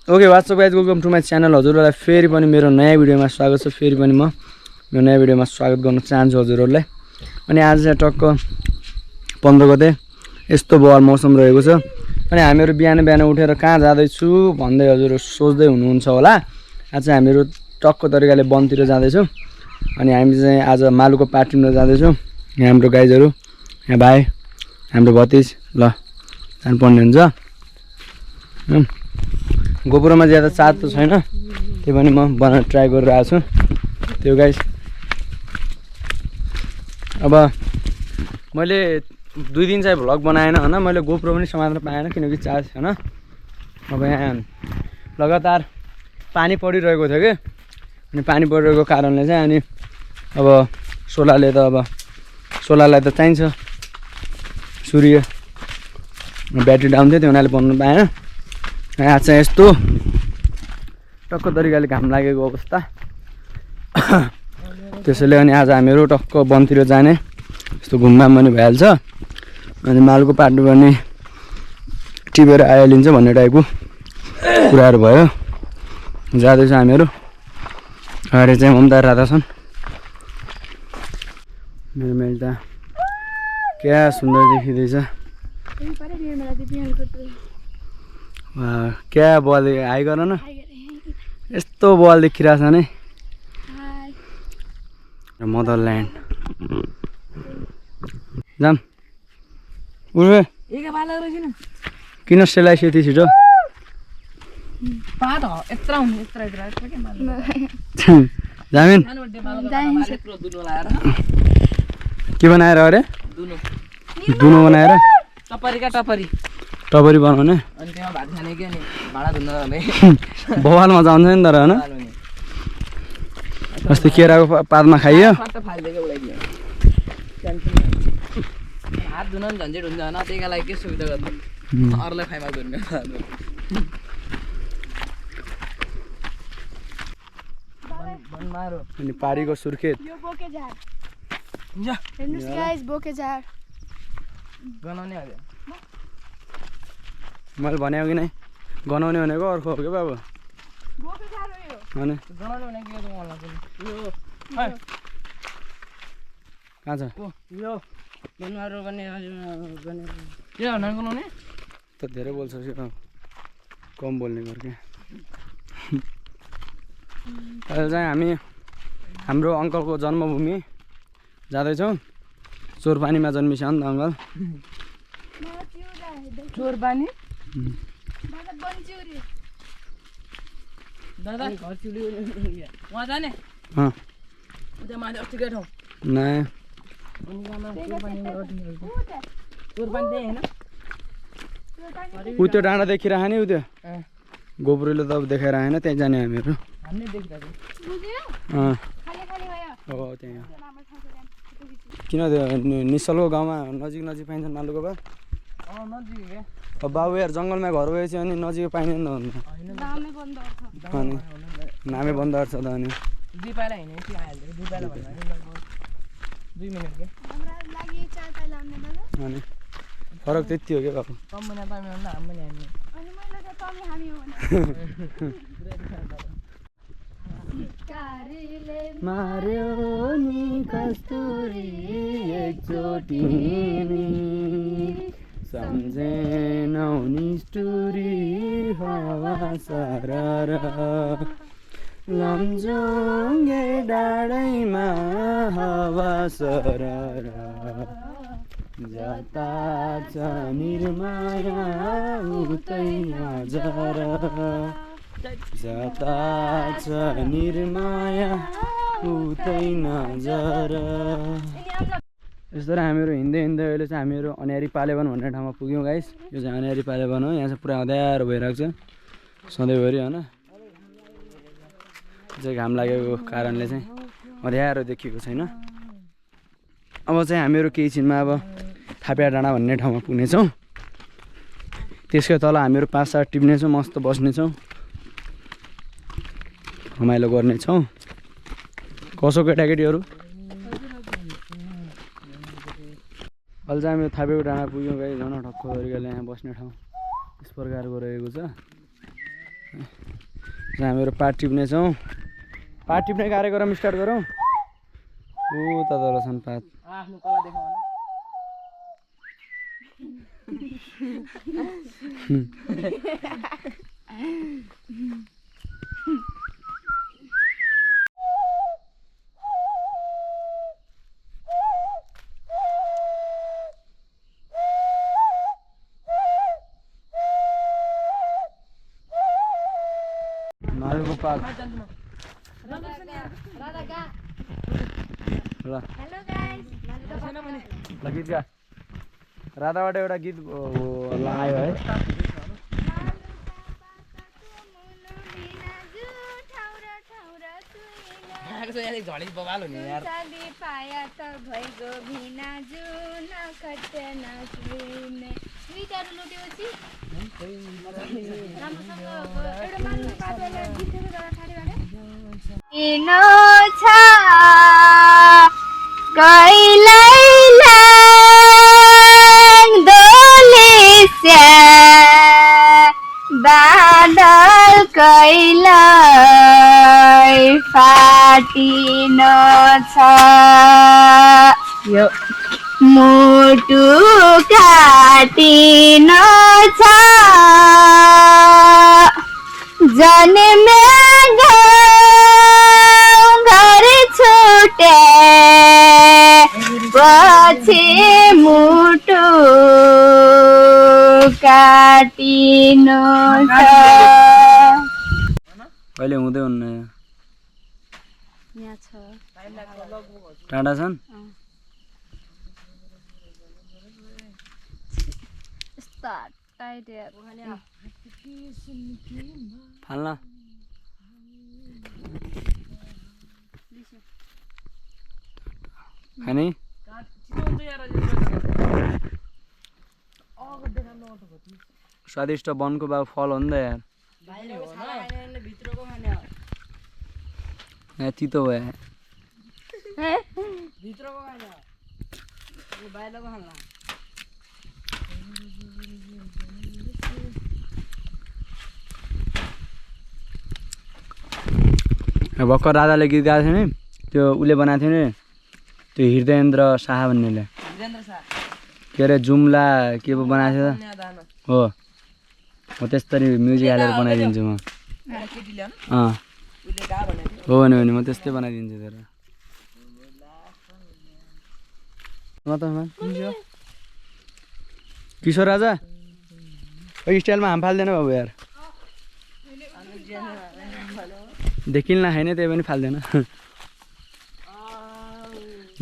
Okay what's up guys welcome to my channel. हजुरहरूलाई फेरि पनि मेरो नयाँ भिडियोमा स्वागत छ। फेरि पनि म मेरो नयाँ भिडियोमा स्वागत गर्न चाहन्छु हजुरहरूलाई। अनि आज चाहिँ टक्क 15 गते यस्तो बवाल मौसम रहेको छ। अनि हामीहरू बिहान बिहान उठेर कहाँ जाँदैछु भन्दै हजुर सोच्दै हुनुहुन्छ होला। आज चाहिँ हामीहरू टक्क तरिकाले वनतिर जाँदैछौँ। अनि हामी चाहिँ आज मालुको पार्टीमा जाँदैछौँ। यहाँ हाम्रो गाइजहरू, यहाँ भाइ, हाम्रो भतिज ल जानुपर्ने हुन्छ। गोपुरमा ज्यादा चार्ज त छैन, त्यही पनि म बनाउन ट्राई गरिरहेको छु। त्यो गाइस अब मैले 2 दिन चाहिँ भ्लग बनाएन होइन, मैले गोप्रो पनि समात्न पाएन किनकि चार्ज छैन। अब यहाँ लगातार पानी परिरहेको थियो कि, अनि पानी परिरहेको कारणले चाहिँ अनि अब सोलरलाई त चाहिन्छ सूर्य, ब्याट्री डाउन थियो त्यो हुनाले बनाउनु पाएन। आज चाहिँ यस्तो टक्क तरिकाले घाम लागेको अवस्था त्यसैले अनि आज हामीहरू टक्क वनतिर जाने यस्तो घुमघाम पनि भइहाल्छ। अनि मालको पार्टी पनि टिपेर आइहालिन्छ भन्ने टाइपको कुराहरू भयो। जाँदैछ हामीहरू। अगाडि चाहिँ ममता राधा छन्। मेरो मेल त क्या सुन्दर देखिँदैछ। क्या बल हाई गर न, यस्तो बल देखिरहेछ नि। मदरल्यान्ड जाम उठे किन सेलाइस यति छिटो? जामिन के बनाएर अरे? दुनो बनाएर टपरी बनाउने बवाल मजा आउँछ नि तर होइन। अस्ति केराको पातमा खाइयो। अनि पारीको सुर्खेत मैले भने कि नै गनाउने भनेको अर्को हो क्या बाबु। कहाँ छ त धेरै बोल्छ कम बोल्ने गर्छ। अहिले चाहिँ हामी हाम्रो अङ्कलको जन्मभूमि जाँदैछौँ। चोरपानीमा जन्मिन्छ नि त अङ्कल। चोरपानी दादा घर चिउरी वहाँ जाने ऊ त्यो डाँडा देखिरह नि। ऊ त्यो गोब्रोले त अब देखाएर आएन, त्यहीँ जाने हामीहरू। त्यहाँ किन त्यो निश्चलको गाउँमा नजिक नजिक पाइन्छ मालुको भात। अब बाबु यार जङ्गलमा घर गएपछि अनि नजिक पाइँदैन त अनि नामै बन्द गर्छ त अनि अनि फरक त्यति हो क्या बाबु। मार्यो नि कस्तुरी एकचोटि सम्झेनौ निष्ठुरी हावा सरर लम्जुङ्गे डाँडैमा हावा सरर जता छ निर्माया उतै नजर जता छ निर्माया उतै नजर। यस्तो हामीहरू हिँड्दै हिँड्दै अहिले चाहिँ हामीहरू अन्यारी पालेवन भन्ने ठाउँमा पुग्यौँ गाइस। यो चाहिँ अन्यारी पालेवन हो। यहाँ चाहिँ पुरा अँध्यारो भइरहेको छ सधैँभरि होइन। चाहिँ घाम लागेको कारणले चाहिँ अँध्यारो देखिएको छैन। अब चाहिँ हामीहरू केही छिनमा अब थापिया डाँडा भन्ने ठाउँमा पुग्नेछौँ। त्यसकै तल हामीहरू 5-7 टिप्नेछौँ, मस्त बस्नेछौँ, रमाइलो गर्नेछौँ। कसो केटाकेटीहरू? अहिले चाहिँ हामी थापेको डाँडा पुग्यौँ गाइस। झन् ठक्क तरिकाले यहाँ बस्ने ठाउँ यस प्रकारको रहेको छ। हामीहरू पात टिप्नेछौँ पात टिप्ने कार्यक्रम स्टार्ट गरौँ उता तल छन् पात आफ्नो कला देखाउन नरेको पात ल गीत गा राधाबाट एउटा गीत आयो है झडी बवाल हुने यार पाया त भइगयो भिना जुन खट्न सुने दुईटाहरु लुटेपछि राम्रोसँग एउटा मान्छे पाटोले गीतहरु गर्दा ठाडीबाट इनो छ कैलैलाङ दोलेस्या बादल कैलै फाटिनो छ यो मुटु काटिनो छ जन्मे गाउँ घर छुटे पछि मुटु काटिनु छ कहिले हुँदै हुन्न यहाँ छ टाढा छन् यस्ता टाइट फाल्न खाने स्वादिष्ट वनको बाबु फल हो नि त यार यहाँ तितो भयो भर्खर राधाले गीत गाएको थियो नि त्यो उसले बनाएको थियो नि त्यो हृदयेन्द्र शाह भन्नेले के अरे जुम्ला के पो बनाएको थियो त हो हो त्यस्तरी म्युजिक हालेर बनाइदिन्छु म हो भने म त्यस्तै बनाइदिन्छु तर किशोर राजा स्टाइलमा हाम फाल्दैन बाबु यार देखिन्न छैन त्यही पनि फाल्दैन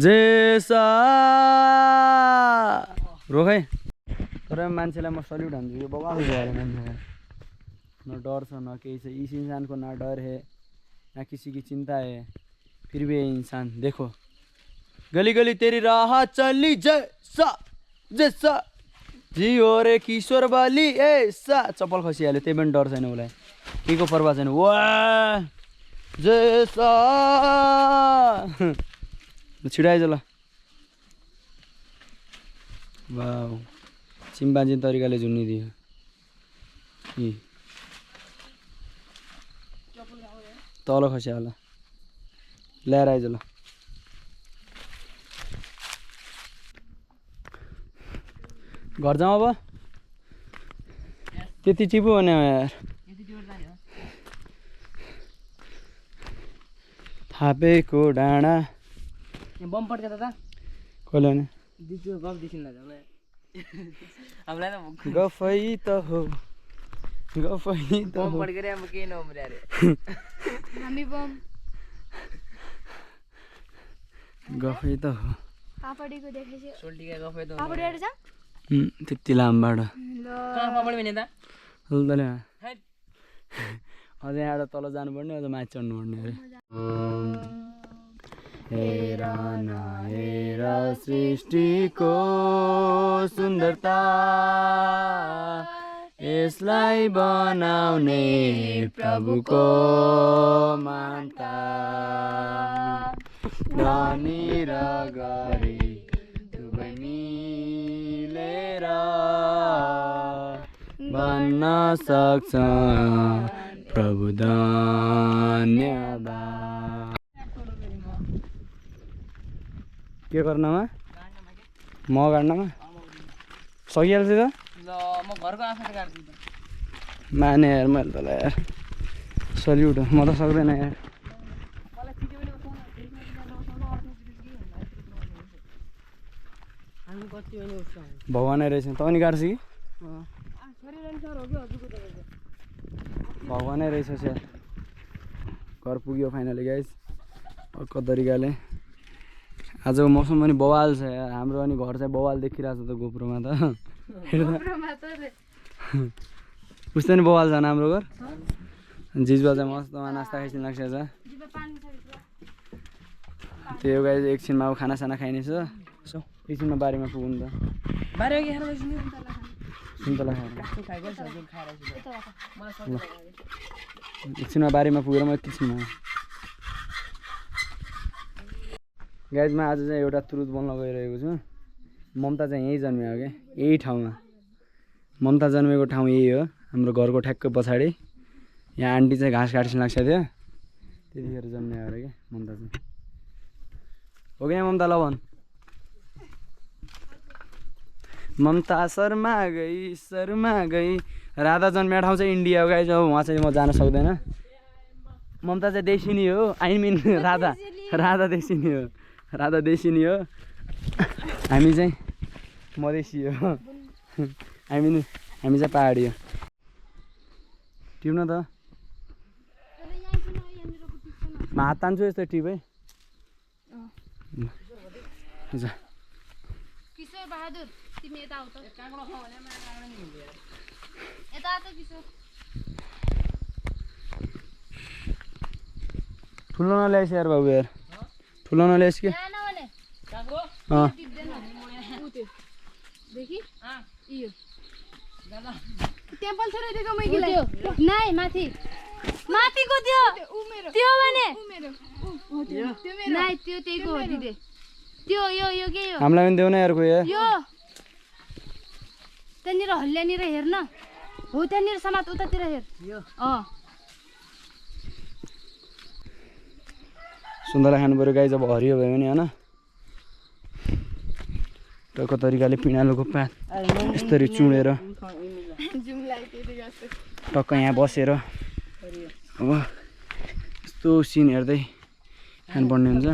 जेसा रोकै तर मान्छेलाई म सल्युट हान्छु यो बवाल गएर मान्छेलाई न डर छ न केही छ इस इंसान को ना डर है ना किसी की चिंता है फिर भी इंसान देखो गली गली तेरी राह चली जैसा जैसा जियो रे किशोर बाली ऐसा चप्पल खसिहाल्यो त्यही पनि डर छैन उसलाई केको पर्वाह छैन वाह जैसा छिडाइज ल वाउ चिम्पान्जी तरिकाले झुन्निदियो तल खस्यो होला ल्याएर आइज ल घर जाउँ अब त्यति टिपो भने यार थापेको डाँडा बम पड्क्यो दादा कसले भने दिजु गफ देखिन हामीलाई त गफै त हो गफै त बम हो पड्केर अब के नउम्रे अरे हामी बम गफै त हो पापडीको देखेछ सोल्टीका गफै त पापडी आएर जा त्यति लामबाट ल कहाँ पापडी भने त सुल्दले हैट अझ यहाँबाट तल जानुपर्ने अझ माथि चढ्नुपर्ने अरे हेर न हेर सृष्टिको सुन्दरता यसलाई बनाउने प्रभुको मान्ता धनी र गरिब दुवै मिलेर भन्न सक्छ प्रभु धन्यवाद। के गर्नमा म गाड्नमा सकिहाल्छ त ल म घरको आँखा काट्छु त माने यार मैले तँलाई यार सल्युट म त सक्दैन यार हामी कति पनि उठ्छ भगवानै रहेछ त पनि गाड्छ कि भगवानै रहेछ यार घर पुग्यो फाइनली गाइस अर्को तरिकाले आजको मौसम पनि बवाल छ यार हाम्रो अनि घर चाहिँ बवाल देखिरहेको छ त गोप्रोमा त उस्तै नि बवाल छ हाम्रो घर जिजबा चाहिँ मस्तमा नास्ता खाइसिनु लाग्छ छ त्यही हो गाइस एकछिनमा अब खानासाना खाइने छ यसो एकछिनमा बारीमा पुग्नु त बारे के खाएर सुन्तला खाएर खाएको सजिलो खाएर मलाई सजिलो लाग्यो एकछिनमा बारीमा पुगेर म एकछिनमा गाइजमा आज चाहिँ एउटा तुरुत बोल्न गइरहेको छु ममता चाहिँ यहीँ जन्मियो क्या यही ठाउँमा ममता जन्मेको ठाउँ यही हो हाम्रो घरको ठ्याक्कै पछाडि यहाँ आन्टी चाहिँ घाँस काटिनु लाग्छ थियो त्यतिखेर जन्मियो अरे क्या ममता चाहिँ हो कि ममता ल भन् ममता शर्मा गई राधा जन्मिएको ठाउँ चाहिँ इन्डिया हो गाइज अब उहाँ चाहिँ म जान सक्दैन ममता चाहिँ देशिनी हो आई मिन राधा देशिनी हो राधा देशिनी हो हामी चाहिँ मधेसी हो हामी चाहिँ पहाडी हो टिप्न त म हात तान्छु यस्तो टिपै किशोर बहादुर तिमी यता आउ त यता त किशोर ठुलो नल्याइस् यार बाबु यार ठुलो नल्याइस् कि टेम्पल छ देखो मैगीलाई नाइ माथि माथिको त्यो त्यो भने नाइ त्यो त्यहीको हो दिदे त्यो यो के हो हामीलाई पनि देऊ न यार कोही यो त्यहाँनिर हल्ल्यानिर हेर्न हो त्यहाँनिर समात उतातिर हेर सुन्तला खानु पऱ्यो गाई जब हरियो भयो भने होइन टक्क तरिकाले पिँडालुको पात यसरी चुडेर टक्क यहाँ बसेर अब यस्तो सिन हेर्दै खानुपर्ने हुन्छ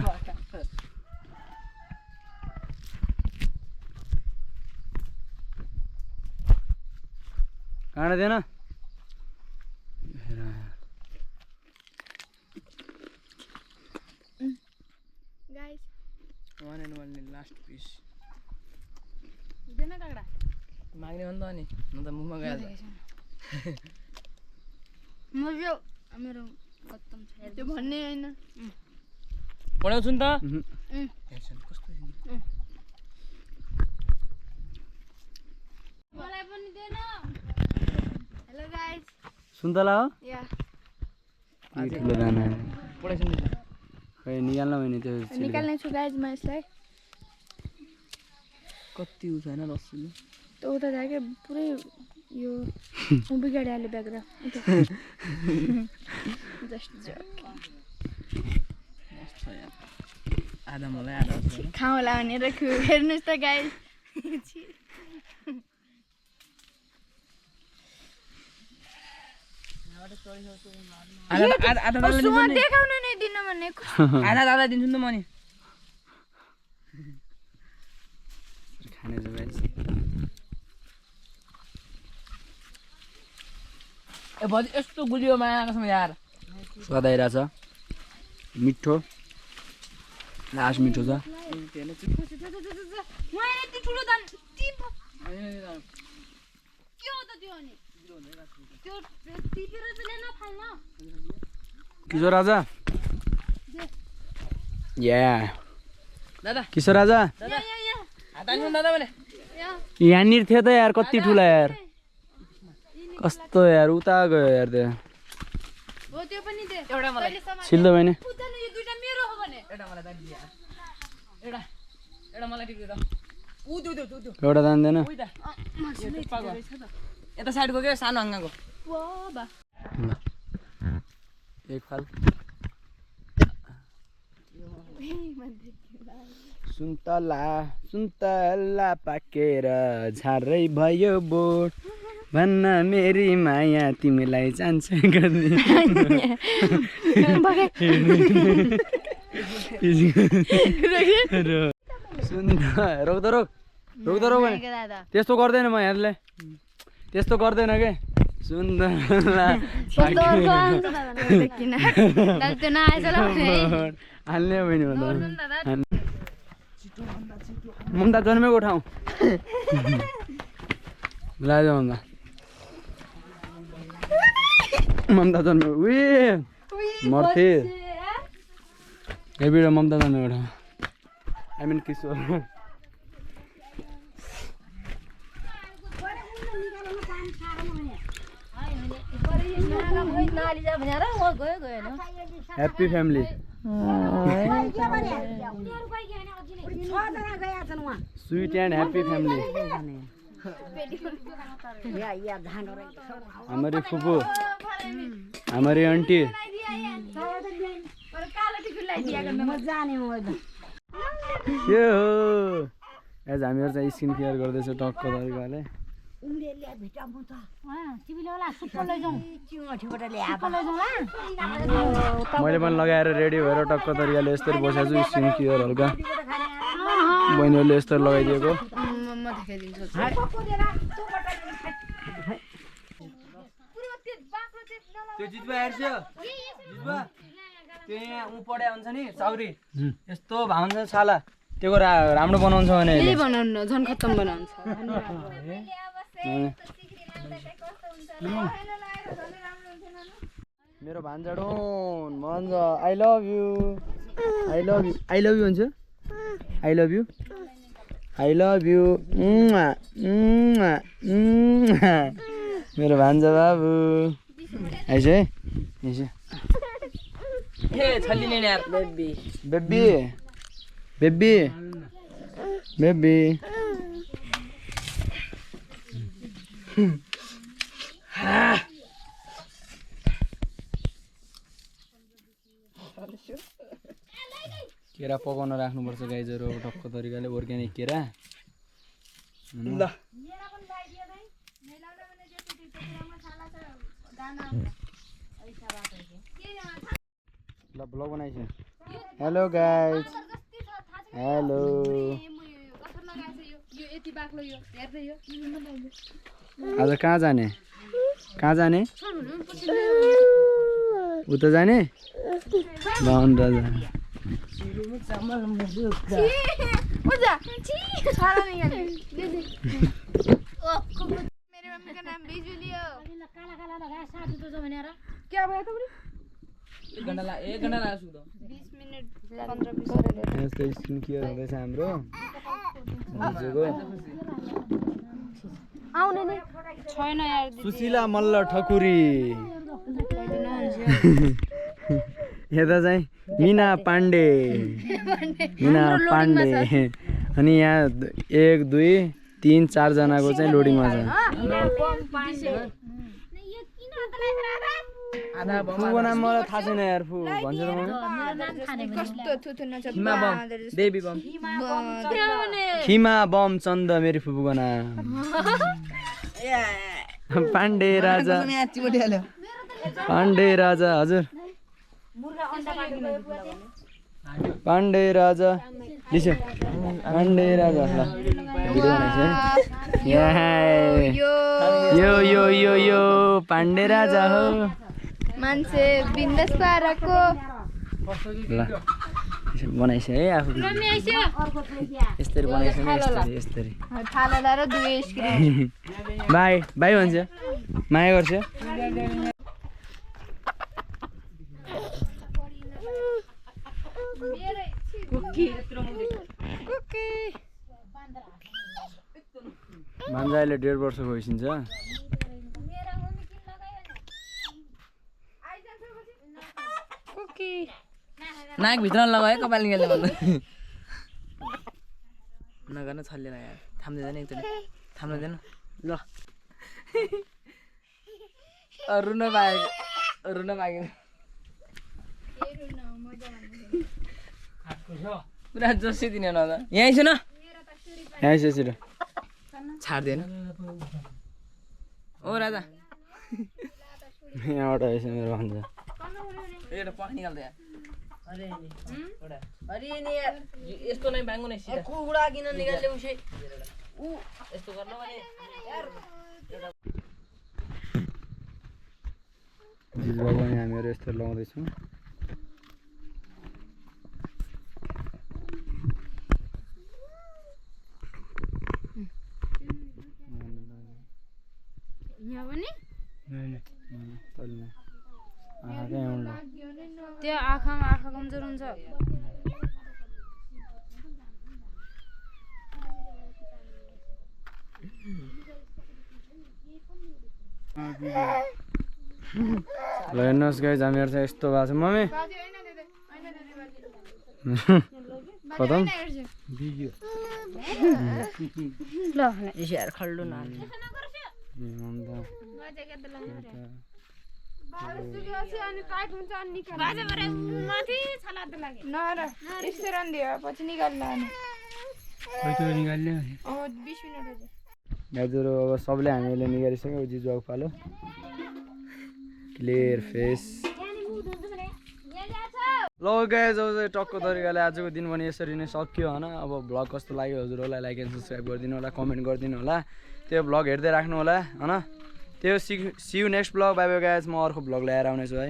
काँडा दिएन guys one and only last piece then कागडा माग्ने हो नि त अनि म त मुखमा गइहाल्छ मेरो खत्तम छ त्यो भन्ने हैन पढाउँछु नि त कस्तो मलाई पनि देन हेलो गाइस सुन्तला हो या ठुलो दाना पढाउँछु नि खै निकाल्न भने त्यो निकाल्ने छु गाइस म यसलाई कति उठ्छ हैन 10 किलो त उता जाके पुरै यो बिगाडिहाल्यो ब्याग्रा जस्ट आधा मलाई आधा खाउँला भनेर हेर्नुहोस् त गाइस देखाउनु नै दिन भने आधा दिन्छु नि त म नि खाने छ गाइस ए भजी यस्तो गुलियो मायासँग यार स्वाद आइरहेछ मिठो लास्ट मिठो छ किशोर राजा या दादा किशोर राजा दादा भने यहाँनिर थियो त यार कति ठुला यार कस्तो यार उता गयो यार त्यो हो त्यो पनि दे एउटा मलाई छिल्दो भएन पुजानु यो दुईटा मेरो हो भने एउटा मलाई दाइ दिया एउटा मलाई टिप्यो त उ त्यो एउटा जान्दैन उइ त यता साइडको के सानो हङ्गाको वा बा ल एक फाल सुन्तला पाकेर झारै भयो बोट भन्न मेरी माया तिमीलाई जान्छ गर्ने रोक भने त्यस्तो गर्दैन म यहाँले त्यस्तो गर्दैन के सुन्दरला हाल्ने बहिनी ममता जन्मेको ठाउँ लाज ममता जन्मेको उही मर्थे एबिर ममता जन्मेको ठाउँ I mean Kishor Happy family. Sweet and happy family. हमारी फुफू हमारी आंटी आज हामीहरु चाहिँ स्किन केयर गर्दैछ टक्क तरिकाले मैले पनि लगाएर रेडी भएर टक्क तरिकाले यस्तरी बसेको छु स्किन केयर हल्का बहिनीहरूले यस्तरी लगाइदिएको त्यो जितबा हेर्छ जितबा त्यो यहाँ उ पड्या हुन्छ नि चौरी यस्तो भाउँछ छाला त्यो राम्रो बनाउँछ भने यही बनाउनु झन् खत्तम बनाउँछ मेरो भान्जाडोन भन्छ I love you I love you I love you भन्छ I love you I love you मेरो भान्जा बाबु आइस है आइस ए छल्लिने यार बेबी बेबी बेबी बेबी केरा पकाउन राख्नुपर्छ गाइजहरु टक्क तरिकाले अर्ग्यानिक केरा ल ल ब्लग बनाइछ हेलो गाइज हेलो आज कहाँ जाने उता जाने बाहुन राजा मेरी मम्मी का नाम बिजुली हो काला काला लगा साथ तो जो भनेर क्या भयो त बुढी 1 घण्टा लाग्यो सुक्दो 20 मिनेट 15-20 यस्तो स्किन केयर हुँदैछ हाम्रो हजुरको आउने नि छैन यार सुशीला मल्ल ठकुरी यता चाहिँ मीना पाण्डे अनि यहाँ 1 2 3 4 जनाको चाहिँ लोडिङमा छ फुको नाम मलाई थाहा छैन यार फु भन्छ त खिमा बम चन्द मेरो फुपूको नाम पाण्डे राजा हजुर पाण्डे राजा लिसो पाण्डे राजा ल भिडियो बनाइछ यो पाण्डे राजा हो मान्छे बिन्दास पाराको ल बनाइछ है आफू यसरी बनाइछ नि यसरी थाला र 2 स्क्रिन बाई बाई भन्छ माया गर्छ भान्जा अहिले 1.5 वर्षको भइसिन्छ नाक भित्र लगायो कपाल निकाल्ने भन्नु नगर्नु छल्लेन यार थाम्दैन एकचोटि थाम्दैन ल रुन पाएन पुरा जोसी दिने न त यहीँ छु न यहाँ छ छिटो छाड्दैन ओ राजा यहाँबाट आएछ मेरो भन्छ एउटा पख निकाल्दै अरे नि एउटा अरे नि यार यस्तो नै भाङ्गु नै सिधा कुडा किन निकाल्ले उसे उ यस्तो गर्नु भने यार जिजबाबु अनि हामीहरू यस्तो लगाउँदैछौँ यहाँ पनि त्यो आँखामा आँखा कमजोर हुन्छ ल हेर्नुहोस् गाइज हामीहरू चाहिँ यस्तो भएको छ मम्मी खतम ल यार खल्डु न दाजुहरू अब सबले हामीले निकालिसक्यौँ जिजुवाको पालो क्लियर फेस ल गाइज अब चाहिँ टक्को तरिकाले आजको दिन पनि यसरी नै सक्यो होइन अब भ्लग कस्तो लाग्यो हजुरहरूलाई लाइक एन्ड सब्सक्राइब गरिदिनु होला कमेन्ट गरिदिनु होला त्यो भ्लग हेर्दै राख्नु होला होइन त्यो see you next vlog bye bye guys म अर्को भ्लग ल्याएर आउनेछु है